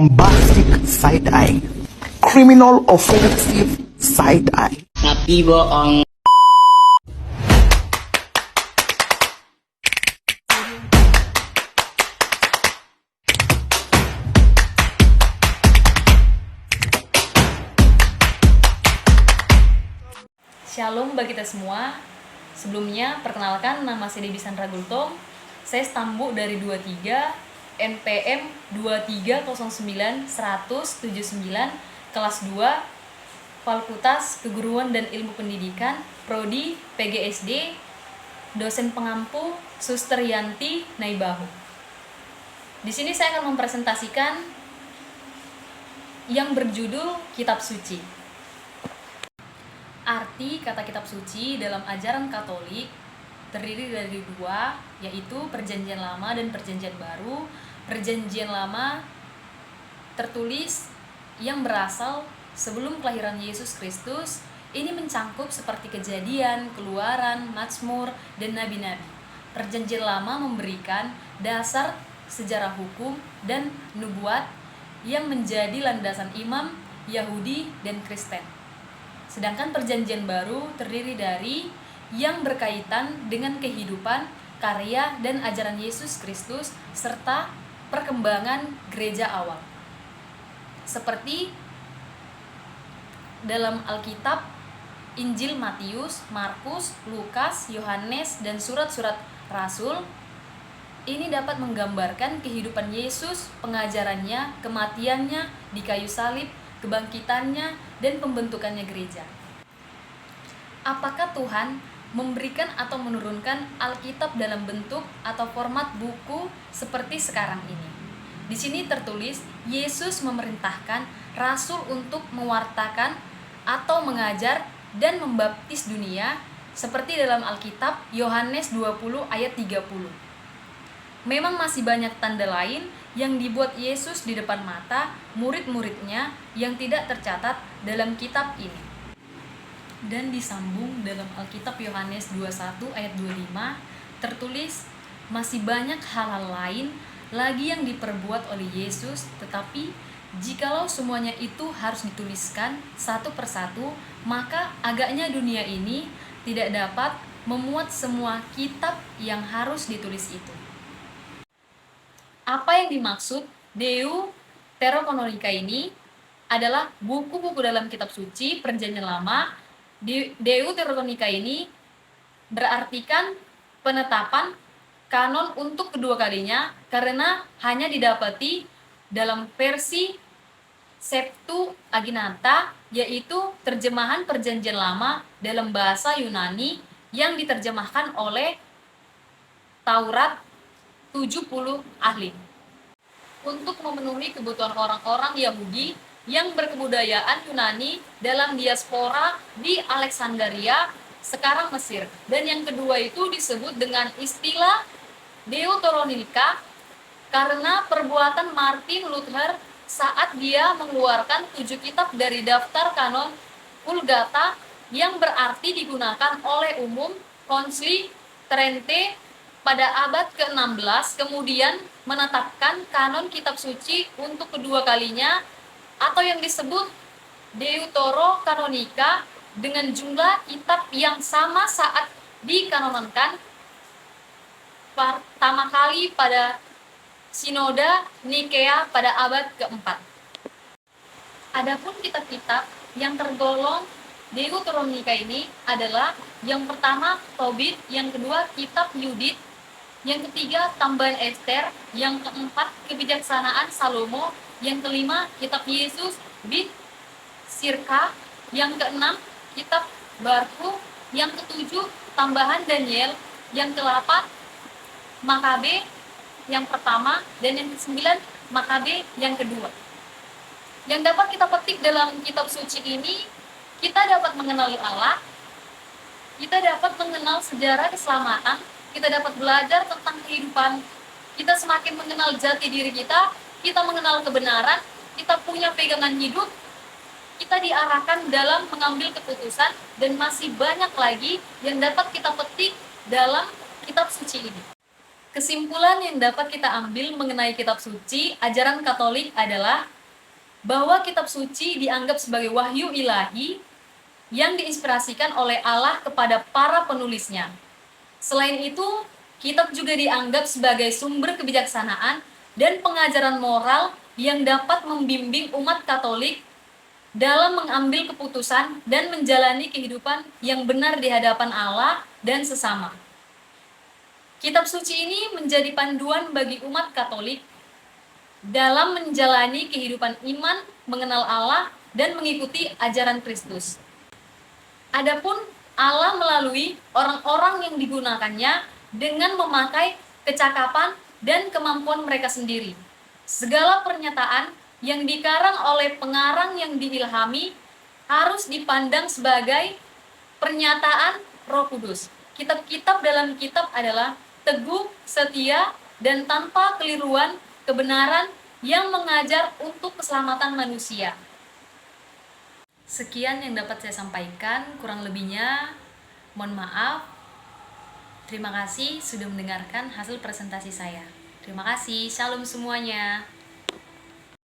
bombastic side-eye, criminal offensive side-eye. Tapi bohong. Shalom bagi kita semua. Sebelumnya, perkenalkan nama saya Debbie Sandra Gultom. Saya stambu dari 23 NPM 2309 179 kelas 2 Fakultas Keguruan dan Ilmu Pendidikan Prodi PGSD, dosen pengampu Suster Yanti Naibahu. Di sini saya akan mempresentasikan yang berjudul Kitab Suci. Arti kata kitab suci dalam ajaran Katolik terdiri dari dua, yaitu Perjanjian Lama dan Perjanjian Baru. Perjanjian Lama tertulis yang berasal sebelum kelahiran Yesus Kristus. Ini mencangkup seperti Kejadian, Keluaran, Mazmur, dan Nabi-Nabi. Perjanjian Lama memberikan dasar sejarah hukum dan nubuat yang menjadi landasan imam, Yahudi, dan Kristen. Sedangkan Perjanjian Baru terdiri dari yang berkaitan dengan kehidupan, karya, dan ajaran Yesus Kristus serta perkembangan gereja awal. Seperti dalam Alkitab, Injil Matius, Markus, Lukas, Yohanes, dan surat-surat Rasul, ini dapat menggambarkan kehidupan Yesus, pengajarannya, kematiannya di kayu salib, kebangkitannya, dan pembentukannya gereja. Apakah Tuhan memberikan atau menurunkan Alkitab dalam bentuk atau format buku seperti sekarang ini? Di sini tertulis, Yesus memerintahkan rasul untuk mewartakan atau mengajar dan membaptis dunia seperti dalam Alkitab Yohanes 20 ayat 30. Memang masih banyak tanda lain yang dibuat Yesus di depan mata murid-muridnya yang tidak tercatat dalam kitab ini. Dan disambung dalam Alkitab Yohanes 21 ayat 25 tertulis, masih banyak hal-hal lain lagi yang diperbuat oleh Yesus, tetapi jikalau semuanya itu harus dituliskan satu persatu, maka agaknya dunia ini tidak dapat memuat semua kitab yang harus ditulis itu. Apa yang dimaksud Deuterokanonica ini adalah buku-buku dalam kitab suci Perjanjian Lama. Deuterokanonica ini berartikan penetapan kanon untuk kedua kalinya karena hanya didapati dalam versi Septuaginta, yaitu terjemahan Perjanjian Lama dalam bahasa Yunani yang diterjemahkan oleh Taurat 70 ahli. Untuk memenuhi kebutuhan orang-orang Yahudi yang berkebudayaan Yunani dalam diaspora di Alexandria, sekarang Mesir. Dan yang kedua itu disebut dengan istilah Deuterokanonica karena perbuatan Martin Luther saat dia mengeluarkan 7 kitab dari daftar kanon Vulgata yang berarti digunakan oleh umum Konsili Trente pada abad ke-16, kemudian menetapkan kanon kitab suci untuk kedua kalinya atau yang disebut Deuterokanonica dengan jumlah kitab yang sama saat dikanonkan pertama kali pada Sinode Nikea pada abad ke-4. Adapun kitab-kitab yang tergolong Deuterokanonica ini adalah yang pertama Tobit, yang kedua kitab Yudit, yang ketiga tambahan Ester, yang keempat kebijaksanaan Salomo, yang kelima kitab Yesus Bit Sirka, yang keenam kitab Barku, yang ketujuh tambahan Daniel, yang ke-8 Makabe yang pertama, dan yang ke-9 Makabe yang kedua. Yang dapat kita petik dalam kitab suci ini, kita dapat mengenali Allah, kita dapat mengenal sejarah keselamatan, kita dapat belajar tentang kehidupan, kita semakin mengenal jati diri kita mengenal kebenaran, kita punya pegangan hidup, kita diarahkan dalam mengambil keputusan, dan masih banyak lagi yang dapat kita petik dalam kitab suci ini. Kesimpulan yang dapat kita ambil mengenai kitab suci ajaran Katolik adalah bahwa kitab suci dianggap sebagai wahyu ilahi yang diinspirasikan oleh Allah kepada para penulisnya. Selain itu, kitab juga dianggap sebagai sumber kebijaksanaan dan pengajaran moral yang dapat membimbing umat Katolik dalam mengambil keputusan dan menjalani kehidupan yang benar di hadapan Allah dan sesama. Kitab suci ini menjadi panduan bagi umat Katolik dalam menjalani kehidupan iman, mengenal Allah, dan mengikuti ajaran Kristus. Adapun Allah melalui orang-orang yang digunakannya dengan memakai kecakapan dan kemampuan mereka sendiri. Segala pernyataan yang dikarang oleh pengarang yang diilhami harus dipandang sebagai pernyataan Roh Kudus. Kitab-kitab dalam kitab adalah teguh, setia, dan tanpa keliruan kebenaran yang mengajar untuk keselamatan manusia. Sekian yang dapat saya sampaikan, kurang lebihnya mohon maaf. Terima kasih sudah mendengarkan hasil presentasi saya. Terima kasih, shalom semuanya.